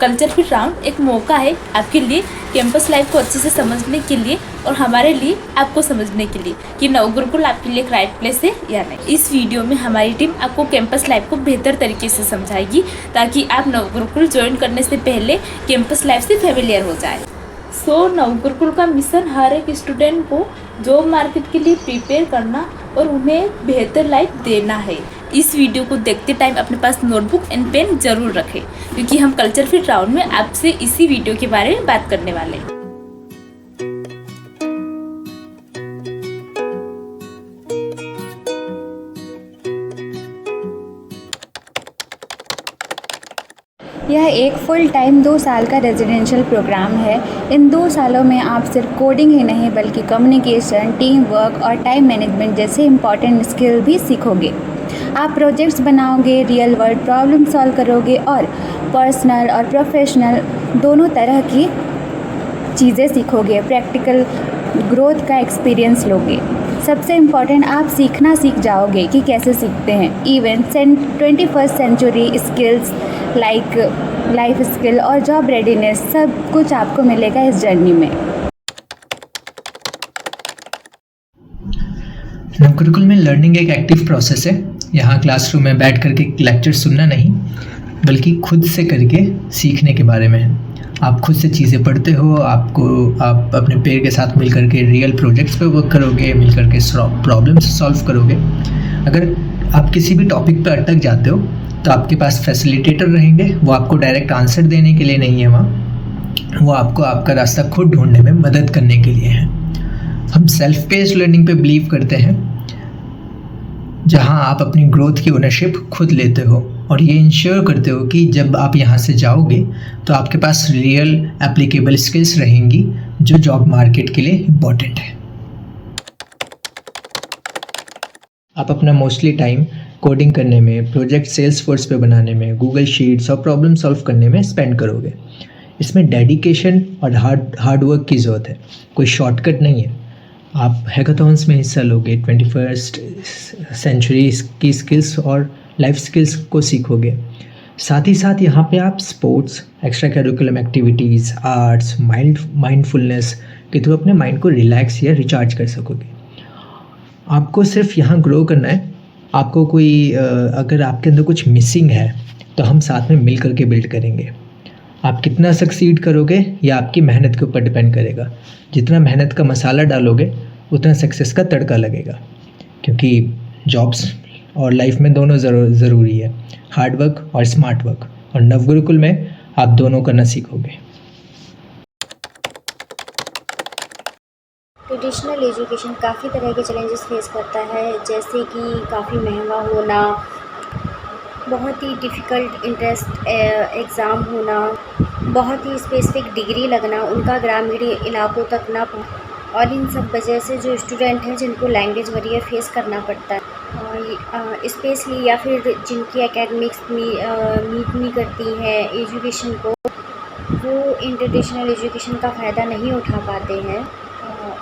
Culture fit round एक मौका है आपके लिए कैंपस लाइफ को अच्छे से समझने के लिए और हमारे लिए आपको समझने के लिए कि नवगुरुकुल आपके लिए एक राइट प्लेस है या नहीं। इस वीडियो में हमारी टीम आपको कैंपस लाइफ को बेहतर तरीके से समझाएगी ताकि आप नवगुरुकुल ज्वाइन करने से पहले कैंपस लाइफ से फेमिलियर हो जाए। नवगुरुकुल का मिशन हर एक स्टूडेंट को जॉब मार्केट के लिए प्रिपेयर करना और उन्हें बेहतर लाइफ देना है। इस वीडियो को देखते टाइम अपने पास नोटबुक एंड पेन जरूर रखें क्योंकि हम कल्चर फिट राउंड में आपसे इसी वीडियो के बारे में बात करने वाले हैं। यह एक फुल टाइम 2 साल का रेजिडेंशियल प्रोग्राम है। इन 2 सालों में आप सिर्फ कोडिंग ही नहीं बल्कि कम्युनिकेशन, टीम वर्क और टाइम मैनेजमेंट जैसे इम्पॉर्टेंट स्किल भी सीखोगे। आप प्रोजेक्ट्स बनाओगे, रियल वर्ल्ड प्रॉब्लम सॉल्व करोगे और पर्सनल और प्रोफेशनल दोनों तरह की चीज़ें सीखोगे। प्रैक्टिकल ग्रोथ का एक्सपीरियंस लोगे। सबसे इम्पॉर्टेंट, आप सीखना सीख जाओगे कि कैसे सीखते हैं। Even 21st century skills like life skill और जॉब रेडीनेस सब कुछ आपको मिलेगा इस जर्नी में। नवगुरुकुल में लर्निंग एक एक्टिव प्रोसेस है। यहाँ क्लासरूम में बैठ करके लेक्चर सुनना नहीं बल्कि खुद से करके सीखने के बारे में है। आप खुद से चीज़ें पढ़ते हो, आप अपने पेयर के साथ मिल करके रियल प्रोजेक्ट्स पे वर्क करोगे, मिल करके प्रॉब्लम्स सॉल्व करोगे। अगर आप किसी भी टॉपिक पे अटक जाते हो तो आपके पास फैसिलिटेटर रहेंगे। वो आपको डायरेक्ट आंसर देने के लिए नहीं है वहाँ, वो आपको आपका रास्ता खुद ढूंढने में मदद करने के लिए है। हम सेल्फ पेस्ड लर्निंग पे बिलीव करते हैं जहाँ आप अपनी ग्रोथ की ओनरशिप खुद लेते हो और ये इंश्योर करते हो कि जब आप यहाँ से जाओगे तो आपके पास रियल एप्लीकेबल स्किल्स रहेंगी जो जॉब मार्केट के लिए इम्पॉर्टेंट है। आप अपना मोस्टली टाइम कोडिंग करने में, प्रोजेक्ट सेल्सफोर्स पे बनाने में, गूगल शीट्स और प्रॉब्लम सॉल्व करने में स्पेंड करोगे। इसमें डेडिकेशन और हार्ड वर्क की ज़रूरत है, कोई शॉर्टकट नहीं है। आप हैकाथॉन्स में हिस्सा लोगे, 21st सेंचुरी की स्किल्स और लाइफ स्किल्स को सीखोगे। साथ ही साथ यहाँ पे आप sports, extra curriculum activities, arts, mindfulness के थ्रू अपने माइंड को रिलैक्स या रिचार्ज कर सकोगे। आपको सिर्फ यहाँ ग्रो करना है। आपको अगर आपके अंदर कुछ मिसिंग है तो हम साथ में मिल करके बिल्ड करेंगे। आप कितना सक्सीड करोगे यह आपकी मेहनत के ऊपर डिपेंड करेगा। जितना मेहनत का मसाला डालोगे उतना सक्सेस का तड़का लगेगा, क्योंकि जॉब्स और लाइफ में दोनों ज़रूरी है, हार्ड वर्क और स्मार्ट वर्क। और नवगुरुकुल में आप दोनों करना सीखोगे। ट्रेडिशनल एजुकेशन काफ़ी तरह के चैलेंजेस फेस करता है, जैसे कि काफ़ी महंगा होना, बहुत ही डिफ़िकल्ट इंट्रेंस एग्ज़ाम होना, बहुत ही स्पेसिफिक डिग्री लगना, उनका ग्रामीण इलाकों तक ना पहुँच, और इन सब वजह से जो स्टूडेंट हैं जिनको लैंग्वेज बैरियर फेस करना पड़ता है स्पेशली, या फिर जिनकी एकेडमिक्स मीट नहीं करती है एजुकेशन को, वो इन ट्रेडिशनल एजुकेशन का फ़ायदा नहीं उठा पाते हैं।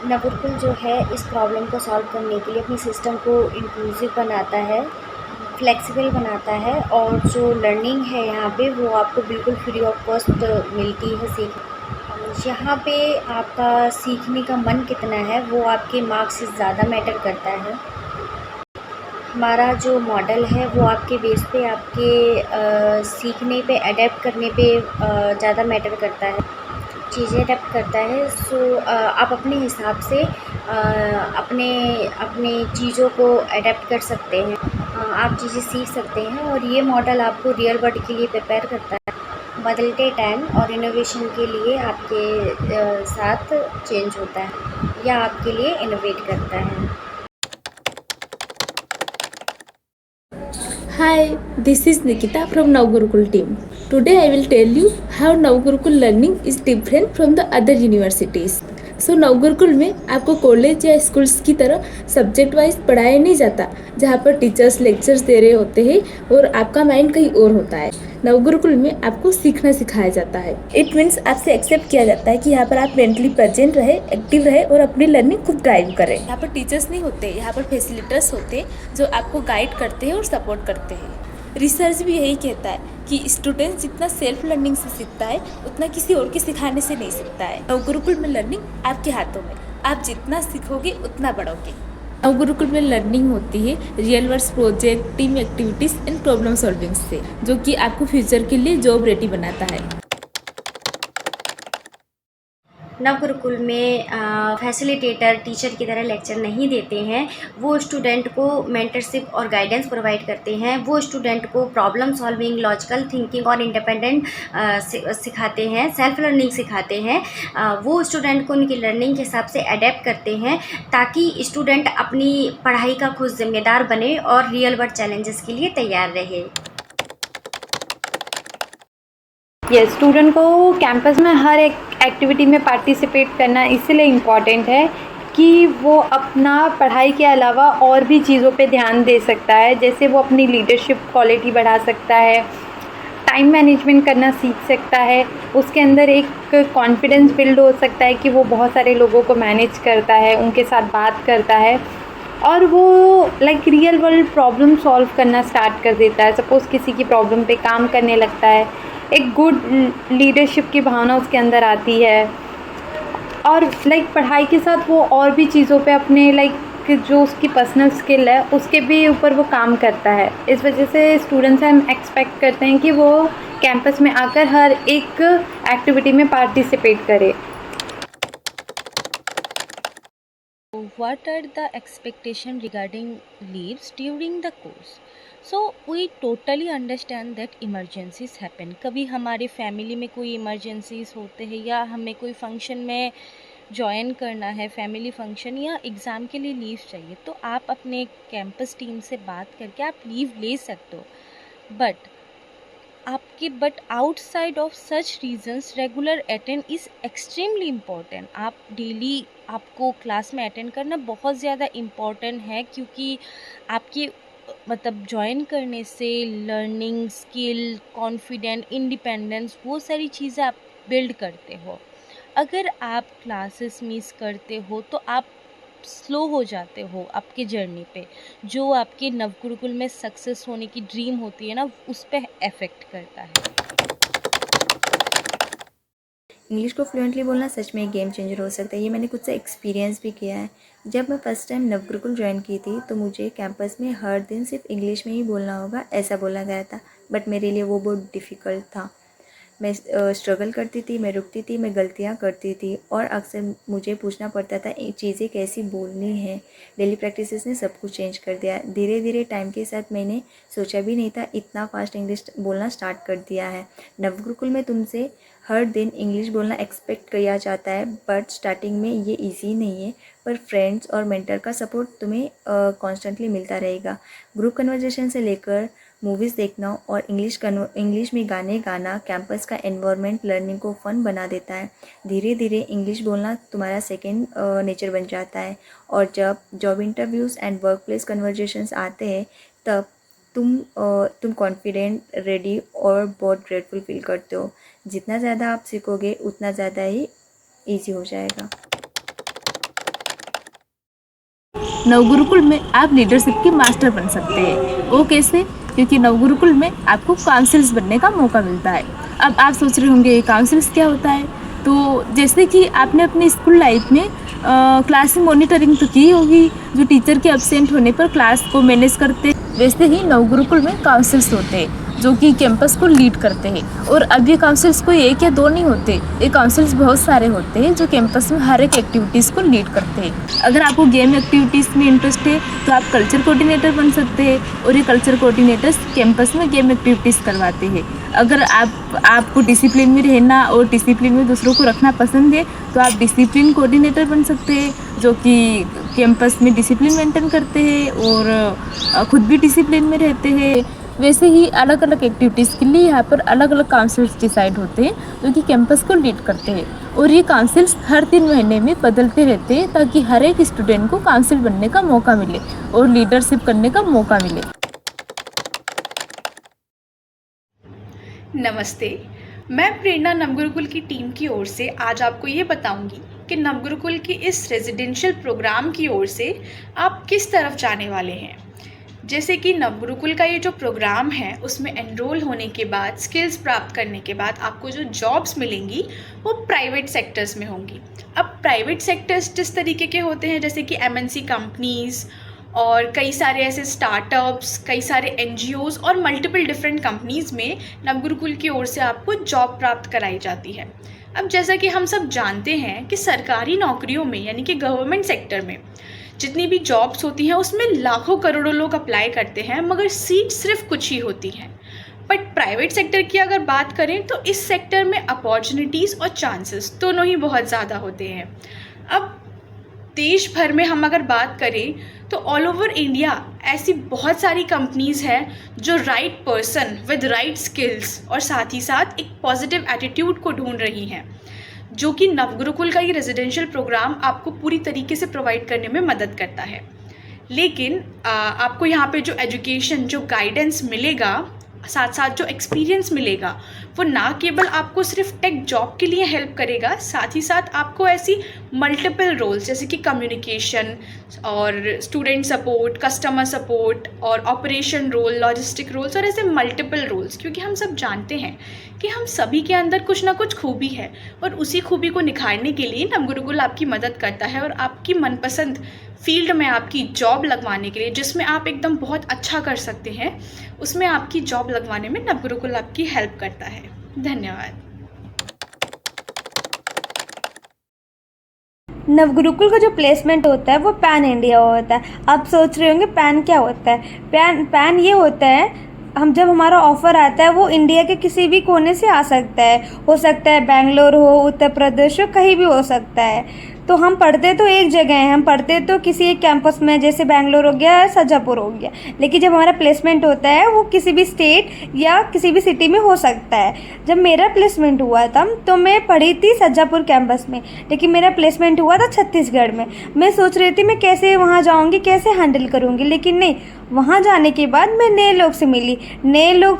नवगुरुकुल जो है इस प्रॉब्लम को सॉल्व करने के लिए अपने सिस्टम को इंक्लूसिव बनाता है, फ्लेक्सिबल बनाता है, और जो लर्निंग है यहाँ पे वो आपको बिल्कुल फ्री ऑफ कॉस्ट मिलती है सीखने। यहाँ पे आपका सीखने का मन कितना है वो आपके मार्क्स से ज़्यादा मैटर करता है। हमारा जो मॉडल है वो आपके बेस पे, आपके सीखने पे, अडेप्ट करने पे ज़्यादा मैटर करता है, चीज़ें अडेप्ट करता है। आप अपने हिसाब से अपने चीज़ों को अडेप्ट कर सकते हैं, आप चीज़ें सीख सकते हैं, और ये मॉडल आपको रियल वर्ल्ड के लिए प्रिपेयर करता है। बदलते टाइम और इनोवेशन के लिए आपके साथ चेंज होता है या आपके लिए इनोवेट करता है। Hi, this is Nikita from Navgurukul team. Today I will tell you how Navgurukul learning is different from the other universities. NavGurukul में आपको कॉलेज या स्कूल्स की तरह सब्जेक्ट वाइज पढ़ाया नहीं जाता, जहाँ पर टीचर्स लेक्चर्स दे रहे होते हैं और आपका माइंड कहीं और होता है। नवगुरुकुल में आपको सीखना सिखाया जाता है। इट मीन्स आपसे एक्सेप्ट किया जाता है कि यहाँ पर आप मेंटली प्रेजेंट रहे, एक्टिव रहे और अपनी लर्निंग खुद ड्राइव करें। यहाँ पर टीचर्स नहीं होते, यहाँ पर फैसिलिटेटर्स होते हैं जो आपको गाइड करते हैं और सपोर्ट करते हैं। रिसर्च भी यही कहता है कि स्टूडेंट जितना सेल्फ लर्निंग से सीखता है उतना किसी और के सिखाने से नहीं सीखता है। नवगुरुकुल में लर्निंग आपके हाथों में, आप जितना सीखोगे उतना बढ़ोगे। नवगुरुकुल में लर्निंग होती है real world project, team activities and problem solving से, जो कि आपको फ्यूचर के लिए जॉब रेडी बनाता है। नवगुरुकुल में फैसिलिटेटर टीचर की तरह लेक्चर नहीं देते हैं। वो स्टूडेंट को मेंटरशिप और गाइडेंस प्रोवाइड करते हैं। वो स्टूडेंट को प्रॉब्लम सॉल्विंग, लॉजिकल थिंकिंग और इंडिपेंडेंट सिखाते हैं, सेल्फ लर्निंग सिखाते हैं। वो स्टूडेंट को उनकी लर्निंग के हिसाब से अडेप्ट करते हैं ताकि स्टूडेंट अपनी पढ़ाई का खुद जिम्मेदार बने और रियल वर्ल्ड चैलेंजेस के लिए तैयार रहे। स्टूडेंट को कैंपस में हर एक एक्टिविटी में पार्टिसिपेट करना इसलिए इम्पॉर्टेंट है कि वो अपना पढ़ाई के अलावा और भी चीज़ों पे ध्यान दे सकता है। जैसे वो अपनी लीडरशिप क्वालिटी बढ़ा सकता है, टाइम मैनेजमेंट करना सीख सकता है, उसके अंदर एक कॉन्फिडेंस बिल्ड हो सकता है कि वो बहुत सारे लोगों को मैनेज करता है, उनके साथ बात करता है और वो रियल वर्ल्ड प्रॉब्लम सॉल्व करना स्टार्ट कर देता है। सपोज़ किसी की प्रॉब्लम पे काम करने लगता है, एक गुड लीडरशिप की भावना उसके अंदर आती है और पढ़ाई के साथ वो और भी चीज़ों पे अपने जो उसकी पर्सनल स्किल है उसके भी ऊपर वो काम करता है। इस वजह से स्टूडेंट्स हम एक्सपेक्ट करते हैं कि वो कैंपस में आकर हर एक एक्टिविटी में पार्टिसिपेट करे। What are the expectations regarding leaves during the course? So we totally understand that emergencies happen. कभी हमारे फैमिली में कोई इमरजेंसीज होते हैं या हमें कोई फंक्शन में ज्वाइन करना है, फैमिली फंक्शन या एग्ज़ाम के लिए लीव चाहिए, तो आप अपने कैंपस टीम से बात करके आप लीव ले सकते हो। But outside of such reasons regular attend is extremely important. आप डेली आपको क्लास में अटेंड करना बहुत ज़्यादा इम्पॉर्टेंट है, क्योंकि आपके ज्वाइन करने से लर्निंग, स्किल, कॉन्फिडेंट, इंडिपेंडेंस, वो सारी चीज़ें आप बिल्ड करते हो। अगर आप क्लासेस मिस करते हो तो आप स्लो हो जाते हो आपके जर्नी पे, जो आपके नवगुरुकुल में सक्सेस होने की ड्रीम होती है ना, उस पर इफ़ेक्ट करता है। इंग्लिश को फ्लुएंटली बोलना सच में एक गेम चेंजर हो सकता है। ये मैंने खुद से एक्सपीरियंस भी किया है। जब मैं फ़र्स्ट टाइम नवगुरुकुल ज्वाइन की थी तो मुझे कैंपस में हर दिन सिर्फ इंग्लिश में ही बोलना होगा ऐसा बोला गया था, बट मेरे लिए वो बहुत डिफ़िकल्ट था। मैं स्ट्रगल करती थी, मैं रुकती थी, मैं गलतियाँ करती थी और अक्सर मुझे पूछना पड़ता था चीज़ें कैसी बोलनी है। डेली प्रैक्टिसेस ने सब कुछ चेंज कर दिया। धीरे धीरे टाइम के साथ मैंने सोचा भी नहीं था इतना फास्ट इंग्लिश बोलना स्टार्ट कर दिया है। नवगुरुकुल में तुमसे हर दिन इंग्लिश बोलना एक्सपेक्ट किया जाता है, बट स्टार्टिंग में ये इजी नहीं है, पर फ्रेंड्स और मेंटर का सपोर्ट तुम्हें कॉन्स्टेंटली मिलता रहेगा। ग्रुप कन्वर्जेशन से लेकर मूवीज़ देखना और इंग्लिश में गाने गाना, कैंपस का एनवायरनमेंट लर्निंग को फ़न बना देता है। धीरे धीरे इंग्लिश बोलना तुम्हारा सेकेंड नेचर बन जाता है और जब job interviews and work place conversations आते हैं तब तुम कॉन्फिडेंट, रेडी और बहुत ग्रेटफुल फील करते हो। जितना ज़्यादा आप सीखोगे उतना ज़्यादा ही ईजी हो जाएगा। नवगुरुकुल में आप लीडरशिप के मास्टर बन सकते हैं। वो कैसे? क्योंकि नवगुरुकुल में आपको काउंसिल्स बनने का मौका मिलता है। अब आप सोच रहे होंगे काउंसिल्स क्या होता है? तो जैसे कि आपने अपनी स्कूल लाइफ में क्लास में मॉनिटरिंग तो की होगी, जो टीचर के एब्सेंट होने पर क्लास को मैनेज करते, वैसे ही नवगुरुकुल में काउंसिल्स होते हैं जो कि कैंपस को लीड करते हैं। और अब ये काउंसिल्स कोई एक या दो नहीं होते, ये काउंसिल्स बहुत सारे होते हैं जो कैंपस में हर एक एक्टिविटीज़ को लीड करते हैं। अगर आपको गेम एक्टिविटीज़ में इंटरेस्ट है तो आप कल्चर कोऑर्डिनेटर बन सकते हैं और ये कल्चर कोऑर्डिनेटर्स कैंपस में गेम एक्टिविटीज़ करवाते हैं। अगर आपको डिसिप्लिन में रहना और डिसिप्लिन में दूसरों को रखना पसंद है तो आप डिसिप्लिन कोऑर्डिनेटर बन सकते हैं, जो कि कैंपस में डिसिप्लिन मेंटेन करते हैं और खुद भी डिसिप्लिन में रहते हैं। वैसे ही अलग अलग एक्टिविटीज़ के लिए यहाँ पर अलग अलग काउंसिल्स डिसाइड होते हैं जो कि कैंपस को लीड करते हैं और ये काउंसिल्स हर 3 महीने में बदलते रहते हैं ताकि हर एक स्टूडेंट को काउंसिल बनने का मौका मिले और लीडरशिप करने का मौका मिले। नमस्ते, मैं प्रेरणा नवगुरुकुल की टीम की ओर से आज आपको ये बताऊंगी कि नवगुरुकुल की इस रेजिडेंशियल प्रोग्राम की ओर से आप किस तरफ जाने वाले हैं। जैसे कि नवगुरुकुल का ये जो प्रोग्राम है उसमें एनरोल होने के बाद, स्किल्स प्राप्त करने के बाद आपको जो जॉब्स मिलेंगी वो प्राइवेट सेक्टर्स में होंगी। अब प्राइवेट सेक्टर्स जिस तरीके के होते हैं जैसे कि MNC कंपनीज़ और कई सारे ऐसे स्टार्टअप्स, कई सारे NGOs और मल्टीपल डिफरेंट कंपनीज़ में नवगुरुकुल की ओर से आपको जॉब प्राप्त कराई जाती है। अब जैसा कि हम सब जानते हैं कि सरकारी नौकरियों में यानी कि गवर्नमेंट सेक्टर में जितनी भी जॉब्स होती हैं उसमें लाखों करोड़ों लोग अप्लाई करते हैं, मगर सीट सिर्फ कुछ ही होती हैं। बट प्राइवेट सेक्टर की अगर बात करें तो इस सेक्टर में अपॉर्चुनिटीज़ और चांसेस दोनों ही बहुत ज़्यादा होते हैं। अब देश भर में हम अगर बात करें तो ऑल ओवर इंडिया ऐसी बहुत सारी कंपनीज़ हैं जो right person with right skills और साथ ही साथ एक पॉजिटिव एटीट्यूड को ढूंढ रही हैं, जो कि नवगुरुकुल का ये रेजिडेंशियल प्रोग्राम आपको पूरी तरीके से प्रोवाइड करने में मदद करता है। लेकिन आपको यहाँ पे जो एजुकेशन, जो गाइडेंस मिलेगा, साथ साथ जो एक्सपीरियंस मिलेगा, वो ना केवल आपको सिर्फ टेक जॉब के लिए हेल्प करेगा, साथ ही साथ आपको ऐसी मल्टीपल रोल्स जैसे कि कम्युनिकेशन और स्टूडेंट सपोर्ट, कस्टमर सपोर्ट और ऑपरेशन रोल, लॉजिस्टिक रोल्स और ऐसे मल्टीपल रोल्स, क्योंकि हम सब जानते हैं कि हम सभी के अंदर कुछ ना कुछ खूबी है और उसी खूबी को निखारने के लिए नवगुरुकुल आपकी मदद करता है और आपकी मनपसंद फील्ड में आपकी जॉब लगवाने के लिए, जिसमें आप एकदम बहुत अच्छा कर सकते हैं, उसमें आपकी जॉब लगवाने में नवगुरुकुल आपकी हेल्प करता है। धन्यवाद। नवगुरुकुल का जो प्लेसमेंट होता है वो पैन इंडिया होता है। आप सोच रहे होंगे पैन क्या होता है। पैन ये होता है, जब हमारा ऑफ़र आता है वो इंडिया के किसी भी कोने से आ सकता है। हो सकता है बेंगलोर हो, उत्तर प्रदेश हो, कहीं भी हो सकता है। तो हम पढ़ते तो एक जगह हैं, हम पढ़ते तो किसी एक कैंपस में, जैसे बेंगलोर हो गया, सरजापुर हो गया, लेकिन जब हमारा प्लेसमेंट होता है वो किसी भी स्टेट या किसी भी सिटी में हो सकता है। जब मेरा प्लेसमेंट हुआ था तो मैं पढ़ी थी सरजापुर कैंपस में, लेकिन मेरा प्लेसमेंट हुआ था छत्तीसगढ़ में। मैं सोच रही थी मैं कैसे वहाँ जाऊँगी, कैसे हैंडल करूँगी, लेकिन नहीं, वहाँ जाने के बाद मैं नए लोग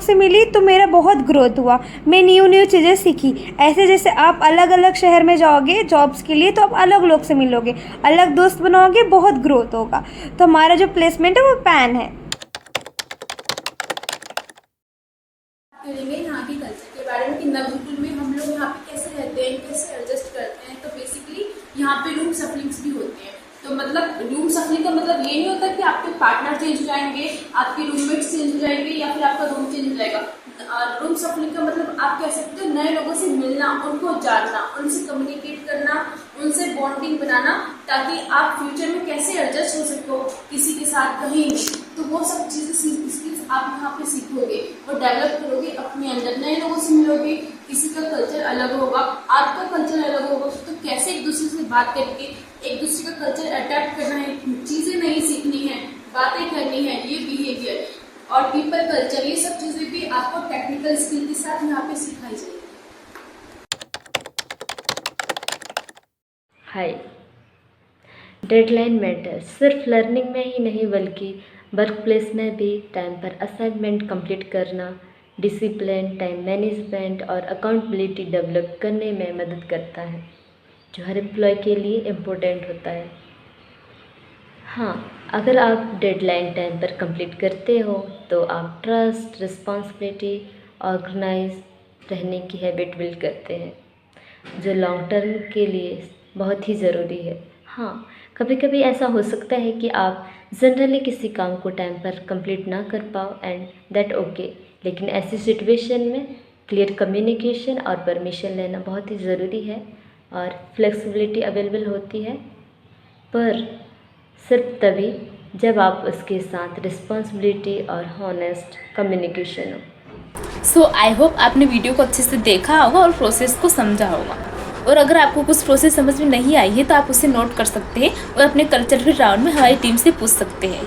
से मिली तो मेरा बहुत ग्रोथ हुआ। मैं न्यू चीज़ें सीखी। ऐसे जैसे आप अलग अलग शहर में जाओगे जॉब्स के लिए तो आप अलग लोग से मिलोगे, अलग दोस्त बनाओगे, बहुत ग्रोथ होगा। तो हमारा जो प्लेसमेंट है वो पैन है। करेंगे यहाँ के कल्चर के बारे में कि नवगुरुकुल में हम लोग यहाँ पे कैसे रहते हैं, कैसे एडजस्ट करते हैं। तो बेसिकली यहाँ पे रूम सफलिंग्स भी होते हैं। तो मतलब रूम सफलिंग का मतलब ये नहीं होता कि आपके पार्टनर चेंज हो जाएंगे, आपके रूममेट्स चेंज हो जाएंगे या फिर आपका रूम चेंज हो जाएगा। रूम सफलिंग का मतलब आप कह सकते हो नए लोगों से मिलना, उनको जानना, उनसे कम्युनिकेट करना, उनसे बॉन्डिंग बनाना, ताकि आप फ्यूचर में कैसे एडजस्ट हो सको किसी के साथ कहीं भी। तो वो सब चीज़ें स्किल्स आप यहाँ पे सीखोगे और डेवलप करोगे अपने अंदर। नए लोगों से मिलोगे, किसी का कल्चर अलग होगा, आपका कल्चर अलग होगा, तो कैसे एक दूसरे से बात करके एक दूसरे का कल्चर अडेप्ट करना है, चीज़ें नई सीखनी है, बातें करनी है, ये बिहेवियर और पीपल कल्चर, ये सब चीज़ें भी आपको टेक्निकल स्किल के साथ यहाँ पे सिखाई जाएगी। हाय, डेडलाइन मैटर सिर्फ लर्निंग में ही नहीं बल्कि वर्क प्लेस में भी टाइम पर असाइनमेंट कंप्लीट करना, डिसिप्लिन, टाइम मैनेजमेंट और अकाउंटेबिलिटी डेवलप करने में मदद करता है, जो हर एम्प्लॉय के लिए इम्पोर्टेंट होता है। हाँ, अगर आप डेडलाइन टाइम पर कंप्लीट करते हो तो आप ट्रस्ट, रिस्पॉन्सिबिलिटी, ऑर्गेनाइज रहने की हैबिट बिल्ड करते हैं, जो लॉन्ग टर्म के लिए बहुत ही ज़रूरी है। हाँ, कभी कभी ऐसा हो सकता है कि आप जनरली किसी काम को टाइम पर कंप्लीट ना कर पाओ एंड दैट ओके, लेकिन ऐसी सिचुएशन में क्लियर कम्युनिकेशन और परमिशन लेना बहुत ही ज़रूरी है और फ्लेक्सिबिलिटी अवेलेबल होती है, पर सिर्फ तभी जब आप उसके साथ रिस्पॉन्सिबिलिटी और हॉनेस्ट कम्युनिकेशन हो। सो आई होप आपने वीडियो को अच्छे से देखा होगा और प्रोसेस को समझा होगा। और अगर आपको कुछ प्रोसेस समझ में नहीं आई है तो आप उसे नोट कर सकते हैं और अपने कल्चरल राउंड में हमारी टीम से पूछ सकते हैं।